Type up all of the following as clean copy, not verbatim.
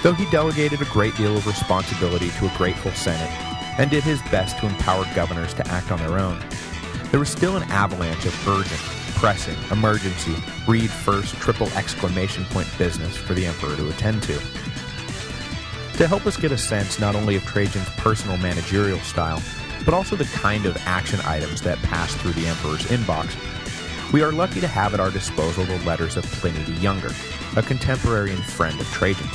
Though he delegated a great deal of responsibility to a grateful Senate, and did his best to empower governors to act on their own, there was still an avalanche of urgent, pressing, emergency, read first, triple exclamation point business for the emperor to attend to. To help us get a sense not only of Trajan's personal managerial style, but also the kind of action items that passed through the emperor's inbox, we are lucky to have at our disposal the letters of Pliny the Younger, a contemporary and friend of Trajan's.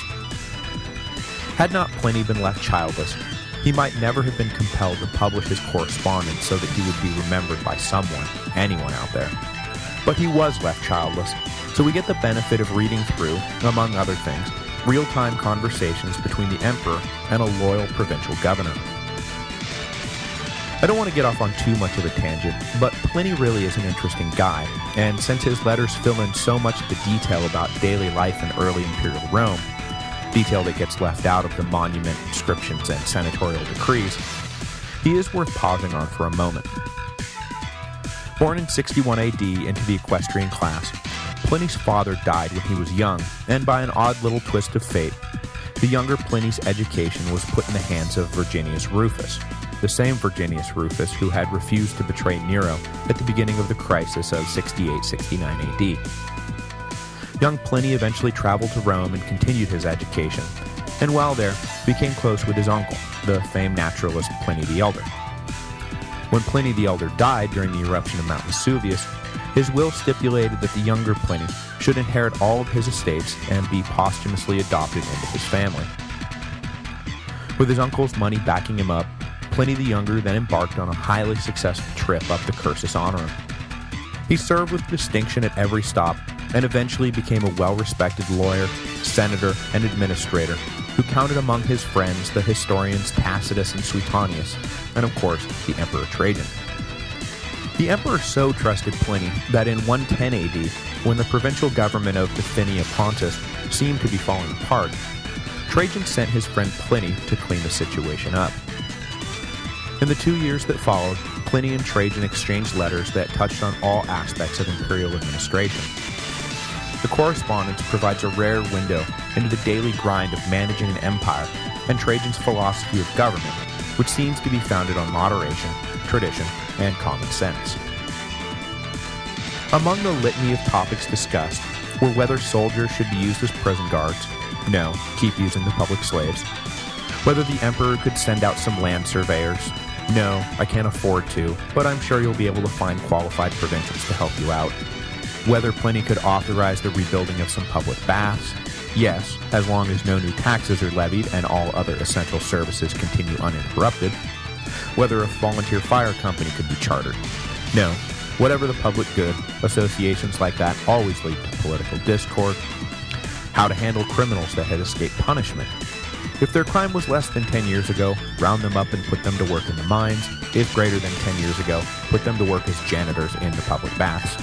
Had not Pliny been left childless, he might never have been compelled to publish his correspondence so that he would be remembered by someone, anyone out there. But he was left childless, so we get the benefit of reading through, among other things, real-time conversations between the emperor and a loyal provincial governor. I don't want to get off on too much of a tangent, but Pliny really is an interesting guy, and since his letters fill in so much of the detail about daily life in early imperial Rome, detail that gets left out of the monument, inscriptions, and senatorial decrees, he is worth pausing on for a moment. Born in 61 AD into the equestrian class, Pliny's father died when he was young, and by an odd little twist of fate, the younger Pliny's education was put in the hands of Virginius Rufus, the same Virginius Rufus who had refused to betray Nero at the beginning of the crisis of 68-69 AD. Young Pliny eventually traveled to Rome and continued his education, and while there, became close with his uncle, the famed naturalist Pliny the Elder. When Pliny the Elder died during the eruption of Mount Vesuvius, his will stipulated that the younger Pliny should inherit all of his estates and be posthumously adopted into his family. With his uncle's money backing him up, Pliny the Younger then embarked on a highly successful trip up the Cursus Honorum. He served with distinction at every stop, and eventually became a well-respected lawyer, senator, and administrator who counted among his friends the historians Tacitus and Suetonius, and of course, the Emperor Trajan. The emperor so trusted Pliny that in 110 AD, when the provincial government of Bithynia Pontus seemed to be falling apart, Trajan sent his friend Pliny to clean the situation up. In the 2 years that followed, Pliny and Trajan exchanged letters that touched on all aspects of imperial administration. The correspondence provides a rare window into the daily grind of managing an empire and Trajan's philosophy of government, which seems to be founded on moderation, tradition, and common sense. Among the litany of topics discussed were whether soldiers should be used as prison guards, no, keep using the public slaves, whether the emperor could send out some land surveyors, no, I can't afford to, but I'm sure you'll be able to find qualified provincials to help you out, whether Pliny could authorize the rebuilding of some public baths, yes, as long as no new taxes are levied and all other essential services continue uninterrupted, whether a volunteer fire company could be chartered, no, whatever the public good, associations like that always lead to political discord, how to handle criminals that had escaped punishment. If their crime was less than 10 years ago, round them up and put them to work in the mines. If greater than 10 years ago, put them to work as janitors in the public baths.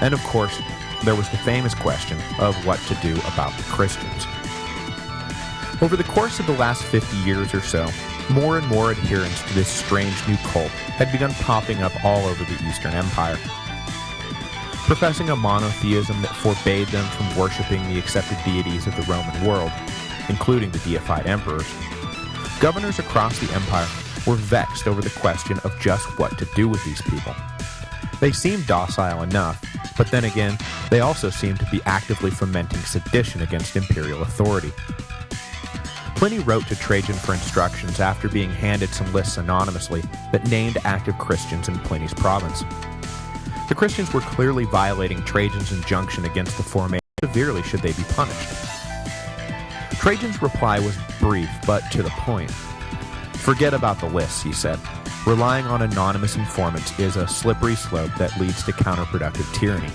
And of course, there was the famous question of what to do about the Christians. Over the course of the last 50 years or so, more and more adherents to this strange new cult had begun popping up all over the Eastern Empire. Professing a monotheism that forbade them from worshipping the accepted deities of the Roman world, including the deified emperors, governors across the empire were vexed over the question of just what to do with these people. They seemed docile enough, but then again, they also seemed to be actively fomenting sedition against imperial authority. Pliny wrote to Trajan for instructions after being handed some lists anonymously that named active Christians in Pliny's province. The Christians were clearly violating Trajan's injunction against the formation. Severely should they be punished? Trajan's reply was brief, but to the point. Forget about the lists, he said. Relying on anonymous informants is a slippery slope that leads to counterproductive tyranny.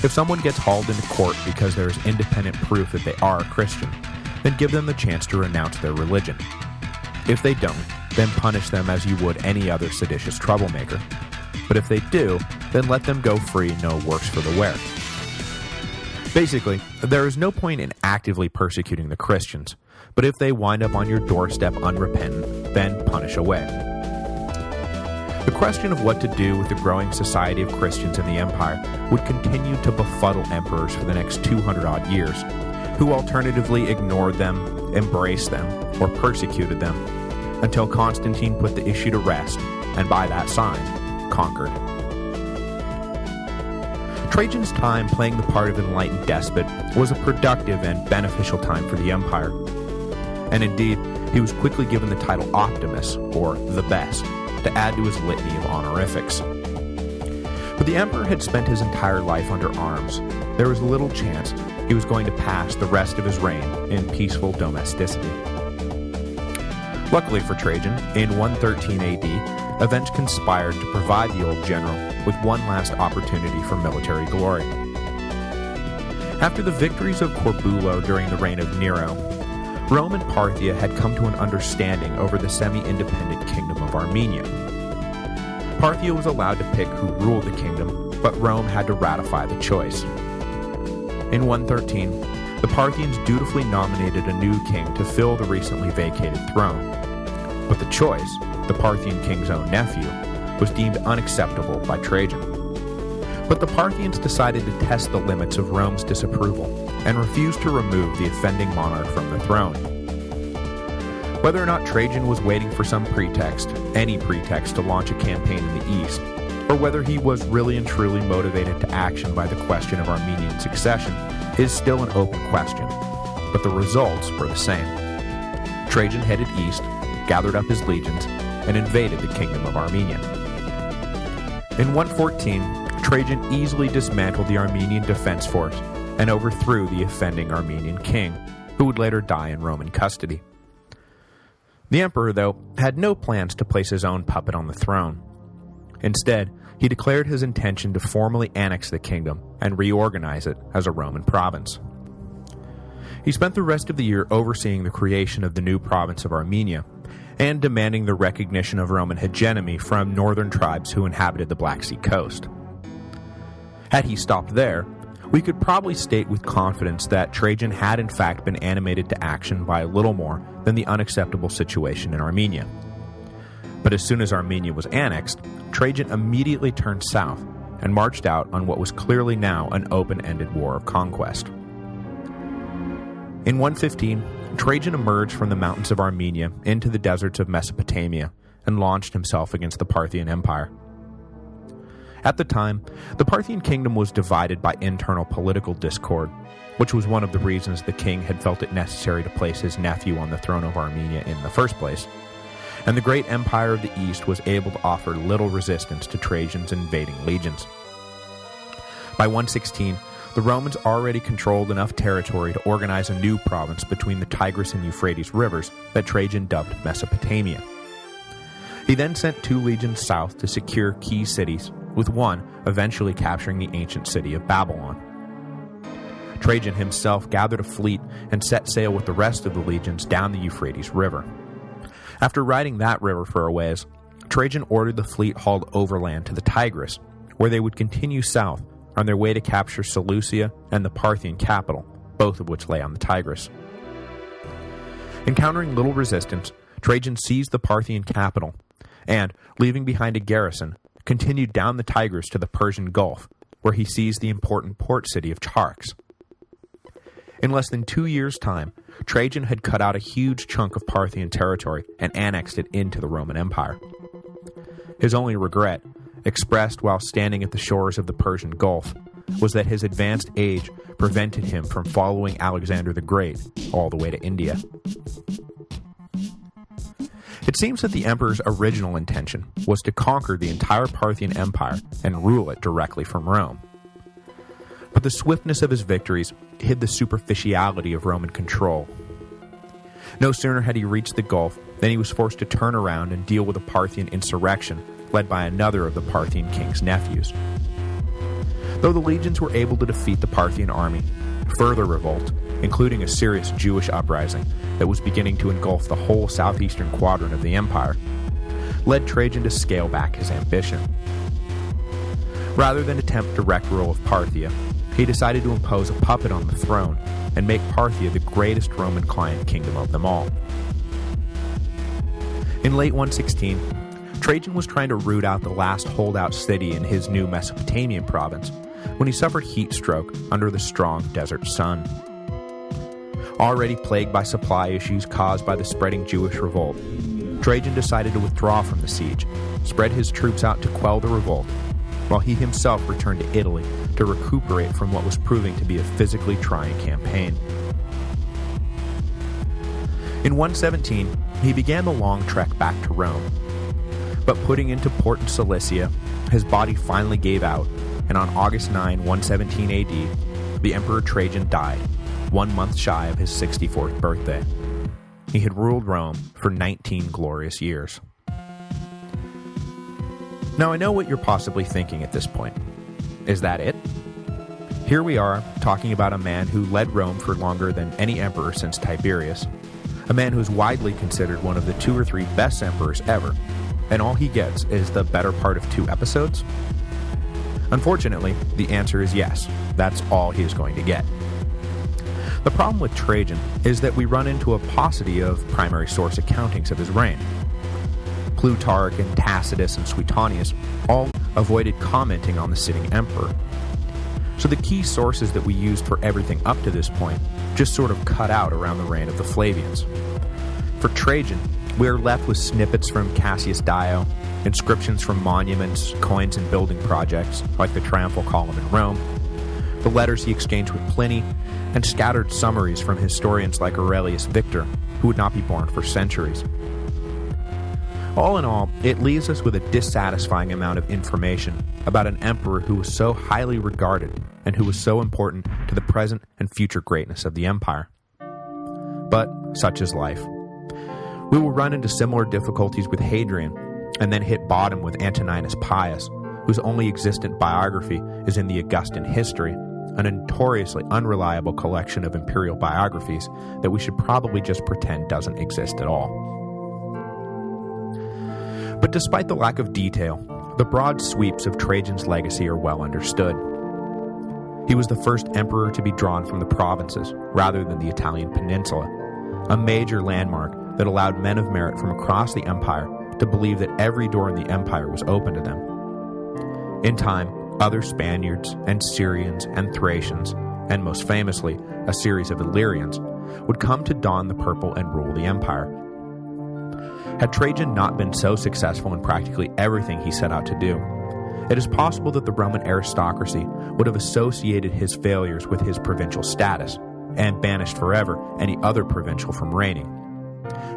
If someone gets hauled into court because there is independent proof that they are a Christian, then give them the chance to renounce their religion. If they don't, then punish them as you would any other seditious troublemaker. But if they do, then let them go free, no worse for the wear. Basically, there is no point in actively persecuting the Christians, but if they wind up on your doorstep unrepentant, then punish away. The question of what to do with the growing society of Christians in the empire would continue to befuddle emperors for the next 200-odd years, who alternatively ignored them, embraced them, or persecuted them, until Constantine put the issue to rest, and by that sign, conquered. Trajan's time playing the part of enlightened despot was a productive and beneficial time for the empire. And indeed, he was quickly given the title Optimus, or the Best, to add to his litany of honorifics. But the emperor had spent his entire life under arms. There was little chance he was going to pass the rest of his reign in peaceful domesticity. Luckily for Trajan, in 113 AD, events conspired to provide the old general with one last opportunity for military glory. After the victories of Corbulo during the reign of Nero, Rome and Parthia had come to an understanding over the semi-independent kingdom of Armenia. Parthia was allowed to pick who ruled the kingdom, but Rome had to ratify the choice. In 113, the Parthians dutifully nominated a new king to fill the recently vacated throne. But the choice, the Parthian king's own nephew, was deemed unacceptable by Trajan. But the Parthians decided to test the limits of Rome's disapproval and refused to remove the offending monarch from the throne. Whether or not Trajan was waiting for some pretext, any pretext to launch a campaign in the east, or whether he was really and truly motivated to action by the question of Armenian succession, is still an open question, but the results were the same. Trajan headed east, gathered up his legions, and invaded the kingdom of Armenia. In 114, Trajan easily dismantled the Armenian defense force and overthrew the offending Armenian king, who would later die in Roman custody. The emperor, though, had no plans to place his own puppet on the throne. Instead, he declared his intention to formally annex the kingdom and reorganize it as a Roman province. He spent the rest of the year overseeing the creation of the new province of Armenia and demanding the recognition of Roman hegemony from northern tribes who inhabited the Black Sea coast. Had he stopped there, we could probably state with confidence that Trajan had in fact been animated to action by little more than the unacceptable situation in Armenia. But as soon as Armenia was annexed, Trajan immediately turned south and marched out on what was clearly now an open-ended war of conquest. In 115, Trajan emerged from the mountains of Armenia into the deserts of Mesopotamia and launched himself against the Parthian Empire. At the time, the Parthian kingdom was divided by internal political discord, which was one of the reasons the king had felt it necessary to place his nephew on the throne of Armenia in the first place, and the great empire of the east was able to offer little resistance to Trajan's invading legions. By 116, the Romans already controlled enough territory to organize a new province between the Tigris and Euphrates rivers that Trajan dubbed Mesopotamia. He then sent 2 legions south to secure key cities, with one eventually capturing the ancient city of Babylon. Trajan himself gathered a fleet and set sail with the rest of the legions down the Euphrates River. After riding that river for a ways, Trajan ordered the fleet hauled overland to the Tigris, where they would continue south on their way to capture Seleucia and the Parthian capital, both of which lay on the Tigris. Encountering little resistance, Trajan seized the Parthian capital, and, leaving behind a garrison, continued down the Tigris to the Persian Gulf, where he seized the important port city of Charx. In less than 2 years' time, Trajan had cut out a huge chunk of Parthian territory and annexed it into the Roman Empire. His only regret, expressed while standing at the shores of the Persian Gulf, was that his advanced age prevented him from following Alexander the Great all the way to India. It seems that the emperor's original intention was to conquer the entire Parthian Empire and rule it directly from Rome. But the swiftness of his victories hid the superficiality of Roman control. No sooner had he reached the Gulf than he was forced to turn around and deal with a Parthian insurrection led by another of the Parthian king's nephews. Though the legions were able to defeat the Parthian army, further revolt, including a serious Jewish uprising that was beginning to engulf the whole southeastern quadrant of the empire, led Trajan to scale back his ambition. Rather than attempt direct rule of Parthia, he decided to impose a puppet on the throne and make Parthia the greatest Roman client kingdom of them all. In late 116, Trajan was trying to root out the last holdout city in his new Mesopotamian province when he suffered heat stroke under the strong desert sun. Already plagued by supply issues caused by the spreading Jewish revolt, Trajan decided to withdraw from the siege, spread his troops out to quell the revolt, while he himself returned to Italy to recuperate from what was proving to be a physically trying campaign. In 117, he began the long trek back to Rome, but putting into port in Cilicia, his body finally gave out, and on August 9, 117 AD, the Emperor Trajan died, 1 month shy of his 64th birthday. He had ruled Rome for 19 glorious years. Now I know what you're possibly thinking at this point. Is that it? Here we are, talking about a man who led Rome for longer than any emperor since Tiberius, a man who's widely considered one of the 2 or 3 best emperors ever, and all he gets is the better part of 2 episodes? Unfortunately, the answer is yes, that's all he is going to get. The problem with Trajan is that we run into a paucity of primary source accountings of his reign. Plutarch and Tacitus and Suetonius all avoided commenting on the sitting emperor. So the key sources that we used for everything up to this point just sort of cut out around the reign of the Flavians. For Trajan, we are left with snippets from Cassius Dio, inscriptions from monuments, coins, and building projects, like the Triumphal Column in Rome, the letters he exchanged with Pliny, and scattered summaries from historians like Aurelius Victor, who would not be born for centuries. All in all, it leaves us with a dissatisfying amount of information about an emperor who was so highly regarded and who was so important to the present and future greatness of the empire. But such is life. We will run into similar difficulties with Hadrian, and then hit bottom with Antoninus Pius, whose only existent biography is in the Augustan History, a notoriously unreliable collection of imperial biographies that we should probably just pretend doesn't exist at all. But despite the lack of detail, the broad sweeps of Trajan's legacy are well understood. He was the first emperor to be drawn from the provinces, rather than the Italian peninsula, a major landmark that allowed men of merit from across the empire to believe that every door in the empire was open to them. In time, other Spaniards and Syrians and Thracians, and most famously, a series of Illyrians, would come to don the purple and rule the empire. Had Trajan not been so successful in practically everything he set out to do, it is possible that the Roman aristocracy would have associated his failures with his provincial status, and banished forever any other provincial from reigning,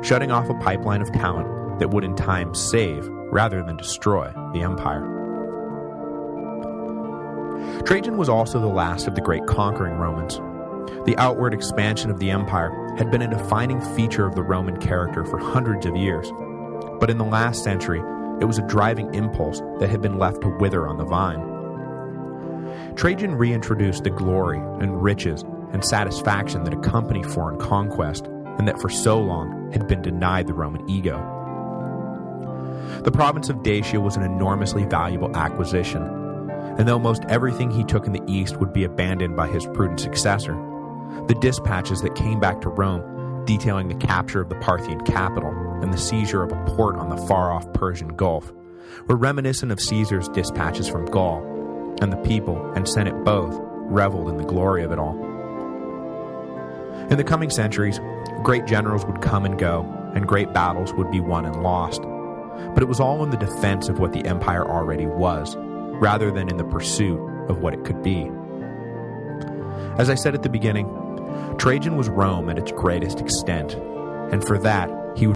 shutting off a pipeline of talent that would in time save, rather than destroy, the empire. Trajan was also the last of the great conquering Romans. The outward expansion of the empire had been a defining feature of the Roman character for hundreds of years, but in the last century, it was a driving impulse that had been left to wither on the vine. Trajan reintroduced the glory and riches and satisfaction that accompany foreign conquest, and that for so long had been denied the Roman ego. The province of Dacia was an enormously valuable acquisition, and though most everything he took in the east would be abandoned by his prudent successor, the dispatches that came back to Rome detailing the capture of the Parthian capital and the seizure of a port on the far-off Persian Gulf were reminiscent of Caesar's dispatches from Gaul, and the people and Senate both reveled in the glory of it all. In the coming centuries, great generals would come and go, and great battles would be won and lost, but it was all in the defense of what the empire already was, rather than in the pursuit of what it could be. As I said at the beginning, Trajan was Rome at its greatest extent, and for that, he would